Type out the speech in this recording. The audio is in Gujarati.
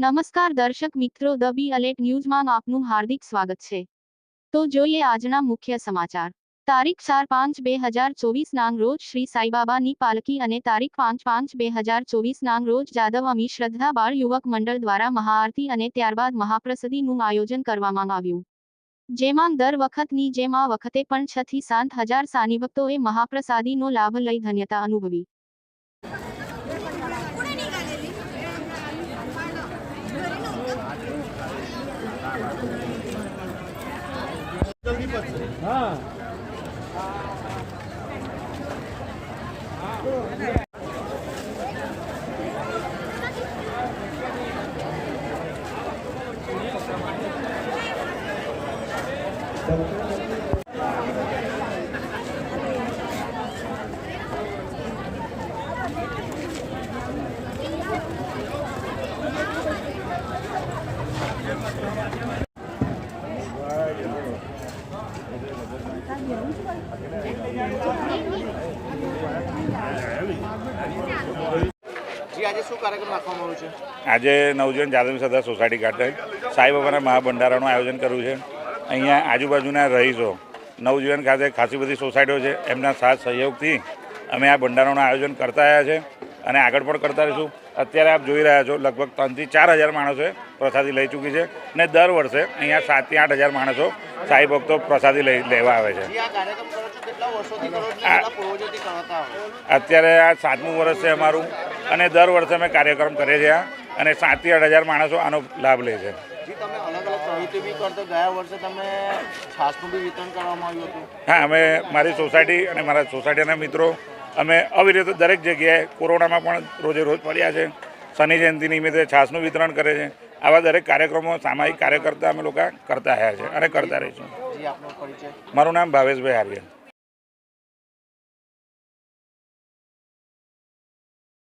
નમસ્કાર દર્શક મિત્રો, ધ બી અલેટ ન્યૂઝમાં આપનું હાર્દિક સ્વાગત છે। તો જોઈએ આજના મુખ્ય સમાચાર। તારીખ 4/5/2024 નાંગ રોજ શ્રી સાઈબાબાની પાલકી અને તારીખ 5/5/2024 નાંગ રોજ જાદવ અમી શ્રદ્ધા બાળ યુવક મંડળ દ્વારા મહાઆરતી અને ત્યારબાદ મહાપ્રસાદીનું આયોજન કરવામાં આવ્યું, જેમાં દર વખતની જેમ આ વખતે પણ 6 થી 7 હજાર સાનિભક્તોએ મહાપ્રસાદીનો લાભ લઈ ધન્યતા અનુભવી। આજે નવજીવન જાદવ સદા સોસાયટી ખાતે સાઈબાબાના મહાભંડારાનું આયોજન કર્યું છે। અહીંયા આજુબાજુના રહીશો નવજીવન ખાતે ખાસી બધી સોસાયટીઓ છે, એમના સાથ સહયોગથી અમે આ ભંડારાનું આયોજન કરતા આવ્યા છે અને આગળ પણ કરતા રહીશું। અત્યારે આપ જોઈ રહ્યા છો લગભગ 3 થી 4 હજાર માણસોએ પ્રસાદી લઈ ચૂકી છે અને દર વર્ષે અહીંયા 7 થી 8 હજાર માણસો સાઈ ભક્તો પ્રસાદી લેવા આવે છે। અત્યારે આ 7મું વર્ષ છે અમારું અને દર વર્ષે અમે કાર્યક્રમ કરીએ છીએ અને 7 થી 8 હજાર માણસો આનો લાભ લે છે। હા, અમે મારી સોસાયટી અને મારા સોસાયટીના મિત્રો અમે અવિરત દરેક જગ્યાએ કોરોનામાં પણ રોજે રોજ પડ્યા છે, શનિ જયંતિ નિમિત્તે છાસનું વિતરણ કરે છે। આવા દરેક કાર્યક્રમો સામાયિક કાર્યકર્તા અમે લોકો કરતા આવ્યા છે અને કરતા રહીશું। મારું નામ ભાવેશભાઈ આર્ય।